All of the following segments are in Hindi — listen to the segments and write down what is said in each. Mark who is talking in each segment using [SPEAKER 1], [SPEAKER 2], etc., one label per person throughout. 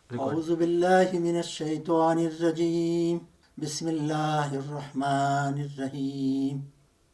[SPEAKER 1] रिकॉर्ड।
[SPEAKER 2] औज़ु बिल्लाहि मिनश शैतानिर रजीम। बिस्मिल्लाहिर रहमानिर रहीम।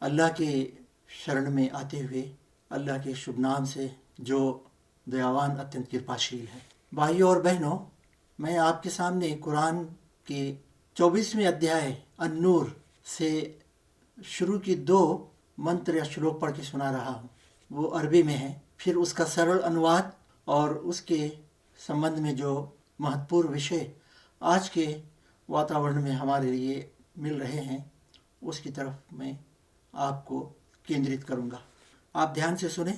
[SPEAKER 2] अल्लाह के शरण में आते हुए, अल्लाह के शुभ नाम से जो दयावान अत्यंत कृपाशील है। भाइयों और बहनों, मैं आपके सामने कुरान के 24वें अध्याय अन्नूर से शुरू की दो मंत्र या श्लोक पढ़ के सुना रहा हूँ। वो अरबी में है, फिर उसका सरल अनुवाद और उसके संबंध में जो महत्वपूर्ण विषय आज के वातावरण में हमारे लिए मिल रहे हैं उसकी तरफ मैं आपको केंद्रित करूँगा। आप ध्यान से सुने।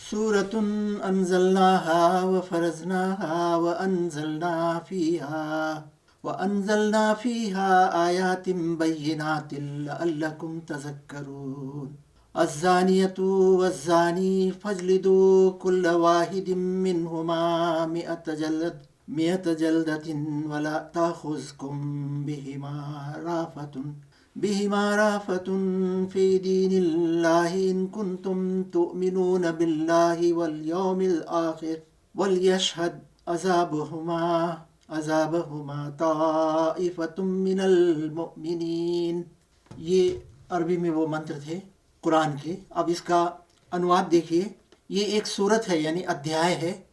[SPEAKER 2] सूरतुन अनज़लनाहा व फरज़नाहा व अनज़लना फ़ीहा आयातिम बय्यिनातिन लअल्लकुम तज़क्करून। अज़्ज़ानियतु वज़्ज़ानी फ़ज्लिदू कुल्ल वाहिदिम मिनहुमा मिअत जल्दतिन वला ताख़ुज़कुम बिहिमा राफ़तुन फ़ी दीनिल्लाहि इन कुंतुम तुअमिनून बिल्लाहि वल यौमिल आखिर वलयशहद अज़ाबहुमा ताइफ़तुम मिनल मुमिनीन। ये अरबी में वो मंत्र थे कुरान के। अब इसका अनुवाद देखिए। ये एक सूरत है यानी अध्याय है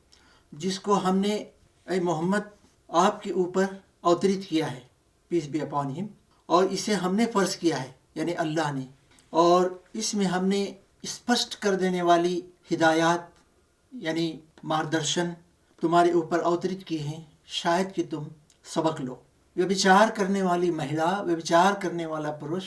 [SPEAKER 2] जिसको हमने ए मोहम्मद आपके ऊपर अवतरित किया है, पीस बी अपॉन हिम, और इसे हमने फ़र्ज किया है यानी अल्लाह ने, और इसमें हमने स्पष्ट कर देने वाली हिदायत यानी मार्गदर्शन तुम्हारे ऊपर अवतरित किए हैं, शायद कि तुम सबक लो। व्यभिचार करने वाली महिला, व्यभिचार करने वाला पुरुष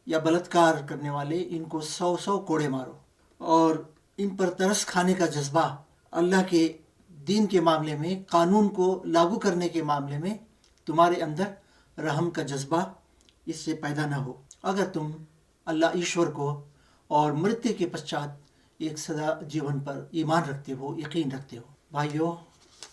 [SPEAKER 2] या बलात्कार करने वाले, इनको 100 कोड़े मारो। और इन पर तरस खाने का जज्बा अल्लाह के दीन के मामले में, कानून को लागू करने के मामले में तुम्हारे अंदर रहम का जज्बा इससे पैदा न हो, अगर तुम अल्लाह ईश्वर को और मृत्यु के पश्चात एक सदा जीवन पर ईमान रखते हो, यकीन रखते हो। भाइयों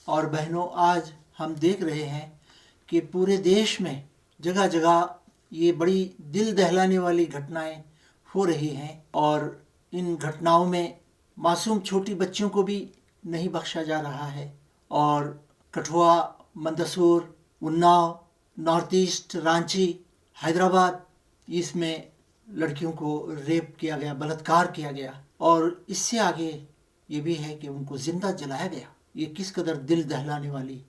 [SPEAKER 2] और बहनों, आज हम देख रहे हैं कि पूरे देश में जगह जगह ये बड़ी दिल दहलाने वाली घटनाएं हो रही हैं, और इन घटनाओं में मासूम छोटी बच्चियों को भी नहीं बख्शा जा रहा है। और कठुआ, मंदसौर, उन्नाव, नॉर्थ ईस्ट, रांची, हैदराबाद, इसमें लड़कियों को रेप किया गया, बलात्कार किया गया, और इससे आगे ये भी है कि उनको जिंदा जलाया गया। ये किस कदर दिल दहलाने वाली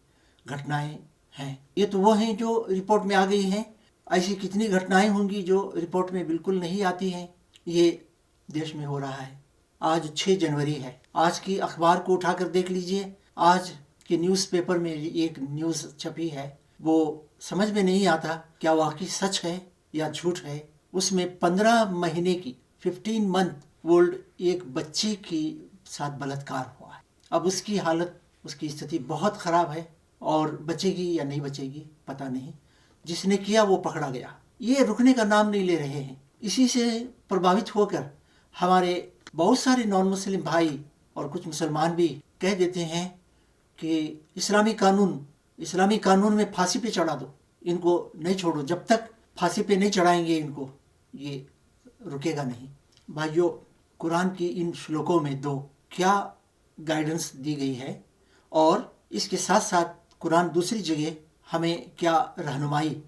[SPEAKER 2] घटनाएं हैं। ये तो वो हैं जो रिपोर्ट में आ गई हैं। ऐसी कितनी घटनाएं होंगी जो रिपोर्ट में बिल्कुल नहीं आती हैं। ये देश में हो रहा है। आज 6 जनवरी है। आज की अखबार को उठाकर देख लीजिए। आज के न्यूज़पेपर में एक न्यूज़ छपी है, वो समझ में नहीं आता क्या वाकई सच है या झूठ है। उसमें 15 महीने की 15 मंथ ओल्ड एक बच्ची के साथ बलात्कार हुआ है। अब उसकी हालत, उसकी स्थिति बहुत ख़राब है, और बचेगी या नहीं बचेगी पता नहीं। जिसने किया वो पकड़ा गया। ये रुकने का नाम नहीं ले रहे हैं। इसी से प्रभावित होकर हमारे बहुत सारे नॉन मुस्लिम भाई और कुछ मुसलमान भी कह देते हैं कि इस्लामी कानून में फांसी पे चढ़ा दो, इनको नहीं छोड़ो, जब तक फांसी पे नहीं चढ़ाएंगे इनको ये रुकेगा नहीं। भाइयों, कुरान की इन श्लोकों में दो क्या गाइडेंस दी गई है, और इसके साथ साथ कुरान दूसरी जगह हमें क्या रहनुमाई,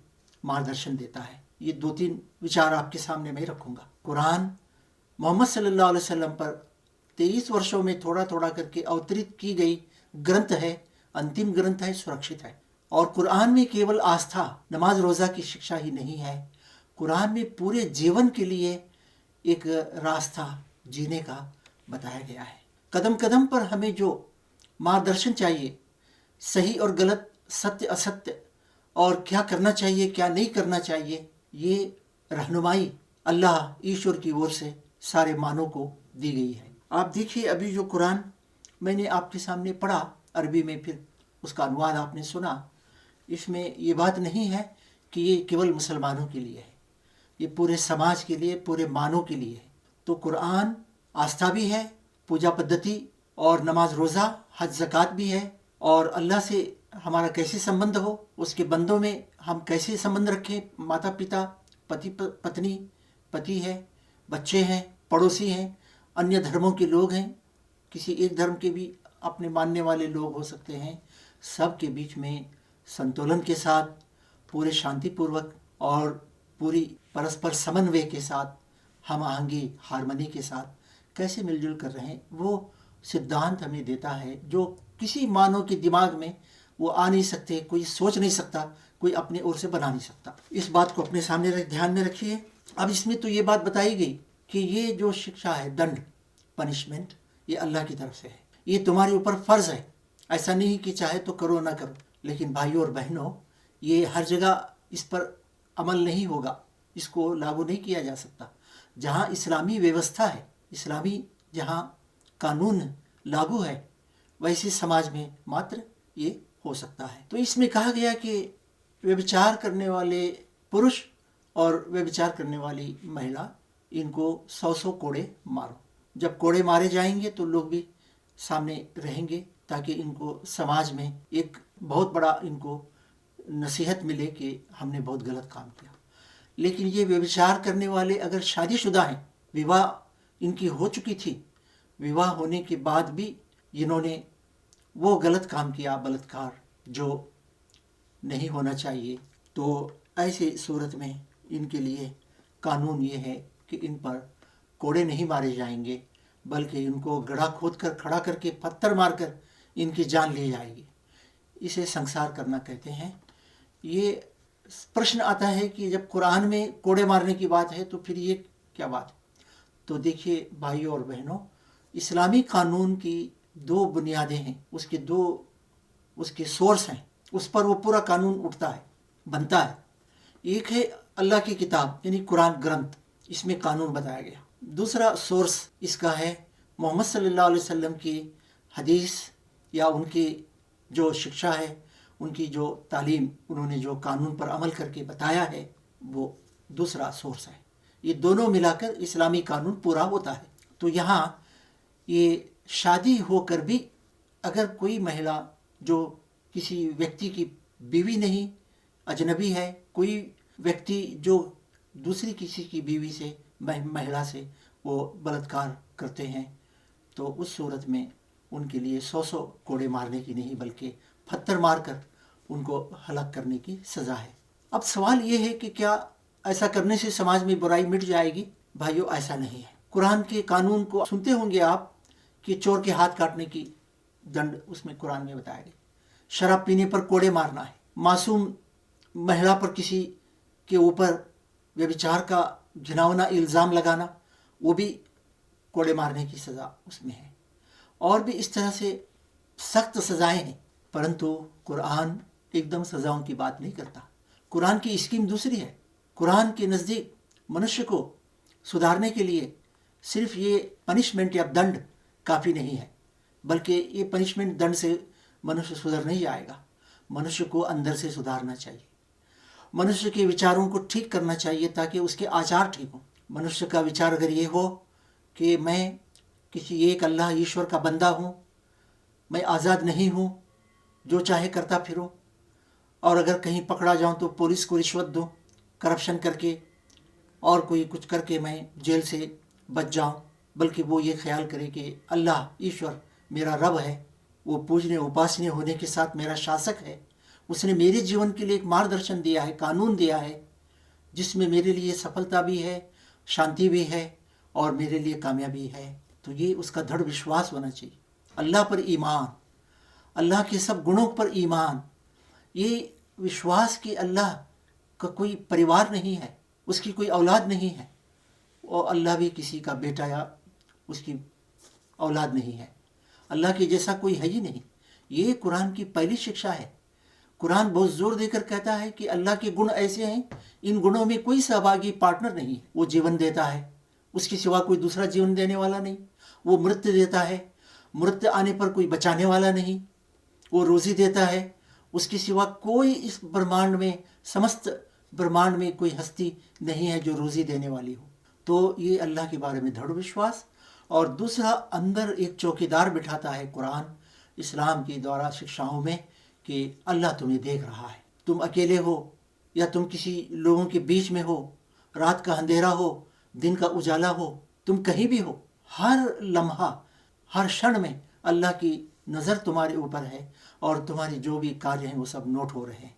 [SPEAKER 2] मार्गदर्शन देता है, ये 2-3 विचार आपके सामने मैं रखूँगा। कुरान मोहम्मद सल्लल्लाहु अलैहि वसल्लम पर 23 वर्षों में थोड़ा थोड़ा करके अवतरित की गई ग्रंथ है, अंतिम ग्रंथ है, सुरक्षित है। और कुरान में केवल आस्था, नमाज रोज़ा की शिक्षा ही नहीं है। कुरान में पूरे जीवन के लिए एक रास्ता जीने का बताया गया है। कदम कदम पर हमें जो मार्गदर्शन चाहिए, सही और गलत, सत्य असत्य, और क्या करना चाहिए क्या नहीं करना चाहिए, ये रहनुमाई अल्लाह ईश्वर की ओर से सारे मानव को दी गई है। आप देखिए, अभी जो कुरान मैंने आपके सामने पढ़ा अरबी में, फिर उसका अनुवाद आपने सुना, इसमें ये बात नहीं है कि ये केवल मुसलमानों के लिए है, ये पूरे समाज के लिए, पूरे मानव के लिए है। तो कुरान आस्था भी है, पूजा पद्धति और नमाज रोज़ा, हज ज़कात भी है, और अल्लाह से हमारा कैसे संबंध हो, उसके बंदों में हम कैसे संबंध रखें, माता पिता, पति पत्नी, पति है, बच्चे हैं, पड़ोसी हैं, अन्य धर्मों के लोग हैं, किसी एक धर्म के भी अपने मानने वाले लोग हो सकते हैं, सबके बीच में संतुलन के साथ, पूरे शांतिपूर्वक और पूरी परस्पर समन्वय के साथ, हम आहंगी हारमोनी के साथ कैसे मिलजुल कर रहे हैं, वो सिद्धांत हमें देता है जो किसी मानव के दिमाग में वो आ नहीं सकते, कोई सोच नहीं सकता, कोई अपने ओर से बना नहीं सकता। इस बात को अपने सामने ध्यान में रखिए। अब इसमें तो ये बात बताई गई कि ये जो शिक्षा है, दंड, पनिशमेंट, ये अल्लाह की तरफ से है, ये तुम्हारे ऊपर फ़र्ज़ है। ऐसा नहीं कि चाहे तो करो ना करो। लेकिन भाइयों और बहनों, ये हर जगह इस पर अमल नहीं होगा, इसको लागू नहीं किया जा सकता। जहाँ इस्लामी व्यवस्था है, इस्लामी जहाँ कानून लागू है, वैसे समाज में मात्र ये हो सकता है। तो इसमें कहा गया कि व्यभिचार करने वाले पुरुष और व्यभिचार करने वाली महिला, इनको 100 कोड़े मारो। जब कोड़े मारे जाएंगे तो लोग भी सामने रहेंगे, ताकि इनको समाज में एक बहुत बड़ा इनको नसीहत मिले कि हमने बहुत गलत काम किया। लेकिन ये व्यभिचार करने वाले अगर शादीशुदा हैं, विवाह इनकी हो चुकी थी, विवाह होने के बाद भी इन्होंने वो गलत काम किया, बलात्कार, जो नहीं होना चाहिए, तो ऐसे सूरत में इनके लिए कानून ये है कि इन पर कोड़े नहीं मारे जाएंगे, बल्कि इनको गड्ढा खोद कर खड़ा करके पत्थर मारकर इनकी जान ली जाएगी। इसे संसार करना कहते हैं। ये प्रश्न आता है कि जब कुरान में कोड़े मारने की बात है तो फिर ये क्या बात है? तो देखिए भाइयों और बहनों, इस्लामी कानून की दो बुनियादें हैं, उसके सोर्स हैं, उस पर वो पूरा कानून उठता है, बनता है। एक है अल्लाह की किताब यानी कुरान ग्रंथ, इसमें कानून बताया गया। दूसरा सोर्स इसका है मोहम्मद सल्लल्लाहु अलैहि वसल्लम की हदीस, या उनकी जो शिक्षा है, उनकी जो तालीम, उन्होंने जो कानून पर अमल करके बताया है, वो दूसरा सोर्स है। ये दोनों मिलाकर इस्लामी कानून पूरा होता है। तो यहाँ ये शादी होकर भी अगर कोई महिला जो किसी व्यक्ति की बीवी नहीं, अजनबी है, कोई व्यक्ति जो दूसरी किसी की बीवी से, महिला से वो बलात्कार करते हैं, तो उस सूरत में उनके लिए 100 कोड़े मारने की नहीं, बल्कि पत्थर मारकर उनको हलाक करने की सज़ा है। अब सवाल ये है कि क्या ऐसा करने से समाज में बुराई मिट जाएगी? भाइयों, ऐसा नहीं है। कुरान के कानून को सुनते होंगे आप कि चोर के हाथ काटने की दंड उसमें कुरान में बताया गया। शराब पीने पर कोड़े मारना है। मासूम महिला पर किसी के ऊपर व्यभिचार का घिनौना इल्ज़ाम लगाना, वो भी कोड़े मारने की सज़ा उसमें है। और भी इस तरह से सख्त सज़ाएं हैं, परंतु कुरान एकदम सज़ाओं की बात नहीं करता। कुरान की स्कीम दूसरी है। कुरान के नज़दीक मनुष्य को सुधारने के लिए सिर्फ ये पनिशमेंट या दंड काफ़ी नहीं है, बल्कि ये पनिशमेंट दंड से मनुष्य सुधर नहीं जाएगा। मनुष्य को अंदर से सुधारना चाहिए, मनुष्य के विचारों को ठीक करना चाहिए ताकि उसके आचार ठीक हों। मनुष्य का विचार अगर ये हो कि मैं किसी एक अल्लाह ईश्वर का बंदा हूँ, मैं आज़ाद नहीं हूँ, जो चाहे करता फिरूँ, और अगर कहीं पकड़ा जाऊँ तो पुलिस को रिश्वत दूँ, करप्शन करके और कोई कुछ करके मैं जेल से बच जाऊँ, बल्कि वो ये ख्याल करे कि अल्लाह ईश्वर मेरा रब है, वो पूजने उपासनीय होने के साथ मेरा शासक है, उसने मेरे जीवन के लिए एक मार्गदर्शन दिया है, कानून दिया है, जिसमें मेरे लिए सफलता भी है, शांति भी है और मेरे लिए कामयाबी है। तो ये उसका दृढ़ विश्वास होना चाहिए। अल्लाह पर ईमान, अल्लाह के सब गुणों पर ईमान, ये विश्वास कि अल्लाह का कोई परिवार नहीं है, उसकी कोई औलाद नहीं है, और अल्लाह भी किसी का बेटा या उसकी औलाद नहीं है, अल्लाह के जैसा कोई है ही नहीं। ये कुरान की पहली शिक्षा है। कुरान बहुत जोर देकर कहता है कि अल्लाह के गुण ऐसे हैं, इन गुणों में कोई सहभागी पार्टनर नहीं है। वो जीवन देता है, उसके सिवा कोई दूसरा जीवन देने वाला नहीं। वो मृत्यु देता है, मृत्यु आने पर कोई बचाने वाला नहीं। वो रोज़ी देता है, उसके सिवा कोई इस ब्रह्मांड में, समस्त ब्रह्मांड में कोई हस्ती नहीं है जो रोज़ी देने वाली हो। तो ये अल्लाह के बारे में दृढ़ विश्वास। और दूसरा, अंदर एक चौकीदार बिठाता है कुरान इस्लाम की द्वारा शिक्षाओं में कि अल्लाह तुम्हें देख रहा है। तुम अकेले हो या तुम किसी लोगों के बीच में हो, रात का अंधेरा हो, दिन का उजाला हो, तुम कहीं भी हो, हर लम्हा, हर क्षण में अल्लाह की नज़र तुम्हारे ऊपर है और तुम्हारे जो भी कार्य हैं वो सब नोट हो रहे हैं।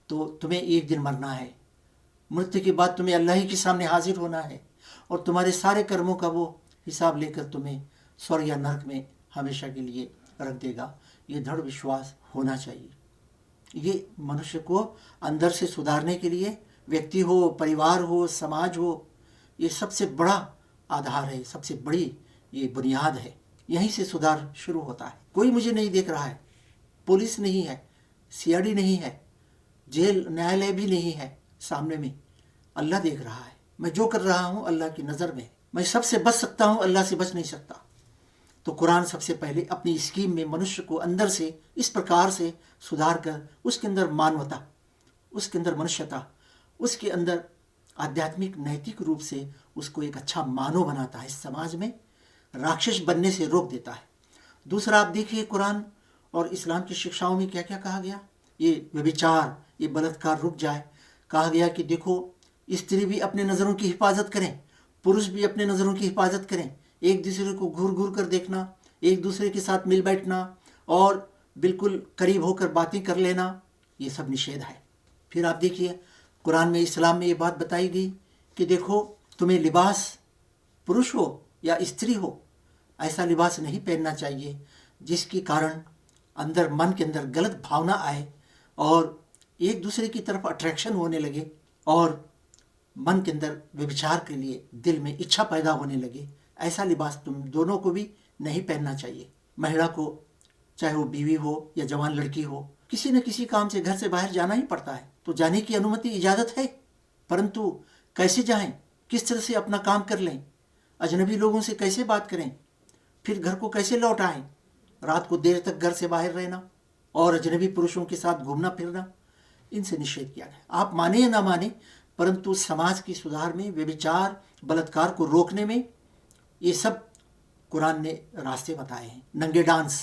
[SPEAKER 2] तो तुम्हें एक दिन मरना है, मृत्यु के बाद तुम्हें अल्लाह ही के सामने हाजिर होना है और तुम्हारे सारे कर्मों का वो हिसाब लेकर तुम्हें स्वर्ग या नरक में हमेशा के लिए रख देगा। ये दृढ़ विश्वास होना चाहिए। ये मनुष्य को अंदर से सुधारने के लिए, व्यक्ति हो, परिवार हो, समाज हो, ये सबसे बड़ा आधार है, सबसे बड़ी ये बुनियाद है। यहीं से सुधार शुरू होता है। कोई मुझे नहीं देख रहा है, पुलिस नहीं है, सीआईडी नहीं है, जेल न्यायालय भी नहीं है सामने में, अल्लाह देख रहा है। मैं जो कर रहा हूँ अल्लाह की नज़र में। मैं सबसे बच सकता हूँ, अल्लाह से बच नहीं सकता। तो कुरान सबसे पहले अपनी स्कीम में मनुष्य को अंदर से इस प्रकार से सुधार कर उसके अंदर मानवता, उसके अंदर मनुष्यता, उसके अंदर आध्यात्मिक नैतिक रूप से उसको एक अच्छा मानव बनाता है, समाज में राक्षस बनने से रोक देता है। दूसरा, आप देखिए कुरान और इस्लाम की शिक्षाओं में क्या क्या कहा गया। ये व्यभिचार, ये बलात्कार रुक जाए। कहा गया कि देखो, स्त्री भी अपने नज़रों की हिफाजत करें, पुरुष भी अपने नज़रों की हिफाजत करें। एक दूसरे को घूर घूर कर देखना, एक दूसरे के साथ मिल बैठना और बिल्कुल करीब होकर बातें कर लेना, ये सब निषेध है। फिर आप देखिए कुरान में, इस्लाम में ये बात बताई गई कि देखो, तुम्हें लिबास पुरुष हो या स्त्री हो, ऐसा लिबास नहीं पहनना चाहिए जिसके कारण अंदर, मन के अंदर गलत भावना आए और एक दूसरे की तरफ अट्रैक्शन होने लगे और मन के अंदर व्यभिचार के लिए दिल में इच्छा पैदा होने लगे। ऐसा लिबास तुम दोनों को भी नहीं पहनना चाहिए। महिला को, चाहे वो बीवी हो या जवान लड़की हो, किसी न किसी काम से घर से बाहर जाना ही पड़ता है। तो जाने की अनुमति, इजाज़त है, परंतु कैसे जाएं, किस तरह से अपना काम कर लें, अजनबी लोगों से कैसे बात करें, फिर घर को कैसे लौट आएं, रात को देर तक घर से बाहर रहना और अजनबी पुरुषों के साथ घूमना फिरना, इनसे निषेध किया गया। आप माने या ना माने, परंतु समाज की सुधार में, व्यभिचार, बलात्कार को रोकने में ये सब कुरान ने रास्ते बताए हैं। नंगे डांस,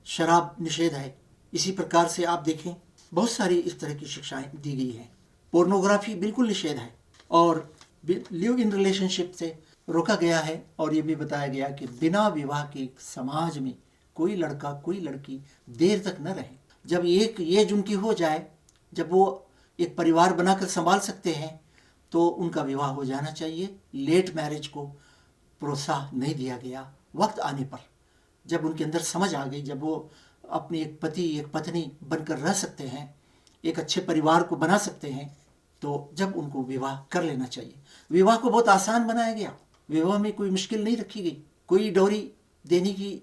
[SPEAKER 2] शराब निषेध है। इसी प्रकार से आप देखें, बहुत सारी इस तरह की शिक्षाएं दी गई हैं। पोर्नोग्राफी बिल्कुल निषेध है और लिव इन रिलेशनशिप से रोका गया है। और ये भी बताया गया कि बिना विवाह के समाज में कोई लड़का, कोई लड़की देर तक न रहे। जब एक एज उनकी हो जाए, जब वो एक परिवार बनाकर संभाल सकते हैं, तो उनका विवाह हो जाना चाहिए। लेट मैरिज को प्रोत्साहन नहीं दिया गया। वक्त आने पर जब उनके अंदर समझ आ गई, जब वो अपनी एक पति, एक पत्नी बनकर रह सकते हैं, एक अच्छे परिवार को बना सकते हैं, तो जब उनको विवाह कर लेना चाहिए। विवाह को बहुत आसान बनाया गया। विवाह में कोई मुश्किल नहीं रखी गई। कोई डोरी देने की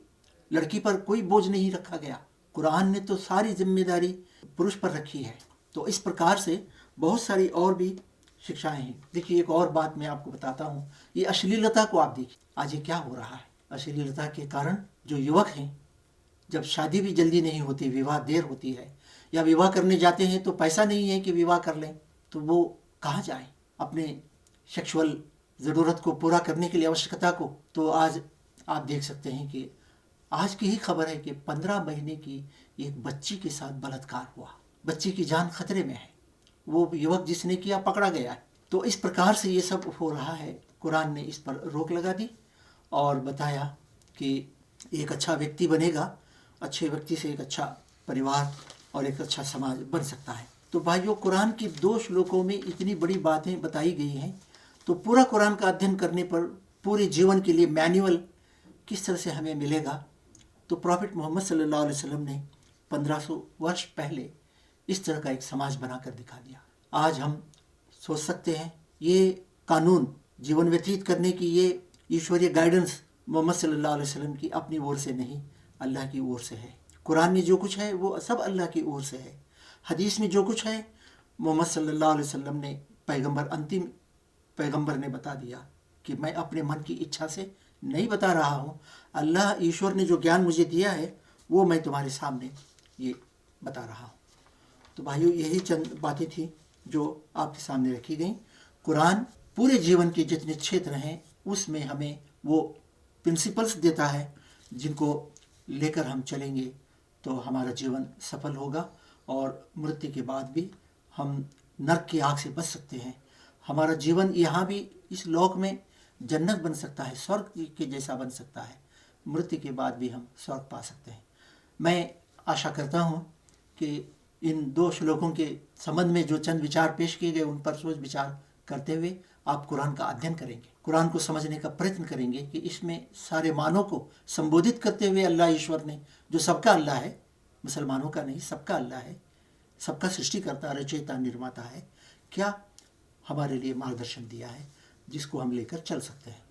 [SPEAKER 2] लड़की पर कोई बोझ नहीं रखा गया। कुरान ने तो सारी जिम्मेदारी पुरुष पर रखी है। तो इस प्रकार से बहुत सारी और भी शिक्षाएं हैं। देखिए, एक और बात मैं आपको बताता हूँ। ये अश्लीलता को आप देखिए, आज ये क्या हो रहा है। अश्लीलता के कारण जो युवक हैं, जब शादी भी जल्दी नहीं होती, विवाह देर होती है, या विवाह करने जाते हैं तो पैसा नहीं है कि विवाह कर लें, तो वो कहाँ जाएं अपने सेक्सुअल ज़रूरत को पूरा करने के लिए, आवश्यकता को। तो आज आप देख सकते हैं कि आज की ही खबर है कि 15 महीने की एक बच्ची के साथ बलात्कार हुआ। बच्ची की जान खतरे में है। वो युवक जिसने किया पकड़ा गया है। तो इस प्रकार से ये सब हो रहा है। कुरान ने इस पर रोक लगा दी और बताया कि एक अच्छा व्यक्ति बनेगा, अच्छे व्यक्ति से एक अच्छा परिवार और एक अच्छा समाज बन सकता है। तो भाइयों, कुरान की 2 श्लोकों में इतनी बड़ी बातें बताई गई हैं। तो पूरा कुरान का अध्ययन करने पर पूरे जीवन के लिए मैनुअल किस तरह से हमें मिलेगा। तो प्रॉफिट मोहम्मद सल्लल्लाहु अलैहि वसल्लम ने 1500 वर्ष पहले इस तरह का एक समाज बनाकर दिखा दिया। आज हम सोच सकते हैं ये कानून जीवन व्यतीत करने की, ये ईश्वरीय गाइडेंस मोहम्मद सल्लल्लाहु अलैहि वसल्लम की अपनी ओर से नहीं, अल्लाह की ओर से है। कुरान में जो कुछ है वो सब अल्लाह की ओर से है। हदीस में जो कुछ है मोहम्मद सल्लल्लाहु अलैहि वसल्लम ने, पैगंबर, अंतिम पैगंबर ने बता दिया कि मैं अपने मन की इच्छा से नहीं बता रहा हूँ। अल्लाह ईश्वर ने जो ज्ञान मुझे दिया है वो मैं तुम्हारे सामने ये बता रहा हूँ। तो भाइयों, यही चंद बातें थी जो आपके सामने रखी गई। कुरान पूरे जीवन के जितने क्षेत्र हैं उसमें हमें वो प्रिंसिपल्स देता है जिनको लेकर हम चलेंगे तो हमारा जीवन सफल होगा और मृत्यु के बाद भी हम नरक की आग से बच सकते हैं। हमारा जीवन यहाँ भी इस लोक में जन्नत बन सकता है, स्वर्ग के जैसा बन सकता है। मृत्यु के बाद भी हम स्वर्ग पा सकते हैं। मैं आशा करता हूँ कि इन 2 श्लोकों के संबंध में जो चंद विचार पेश किए गए उन पर सोच विचार करते हुए आप कुरान का अध्ययन करेंगे, कुरान को समझने का प्रयत्न करेंगे कि इसमें सारे मानों को संबोधित करते हुए अल्लाह ईश्वर ने, जो सबका अल्लाह है, मुसलमानों का नहीं, सबका अल्लाह है, सबका सृष्टिकर्ता, रचयिता, निर्माता है, क्या हमारे लिए मार्गदर्शन दिया है जिसको हम लेकर चल सकते हैं।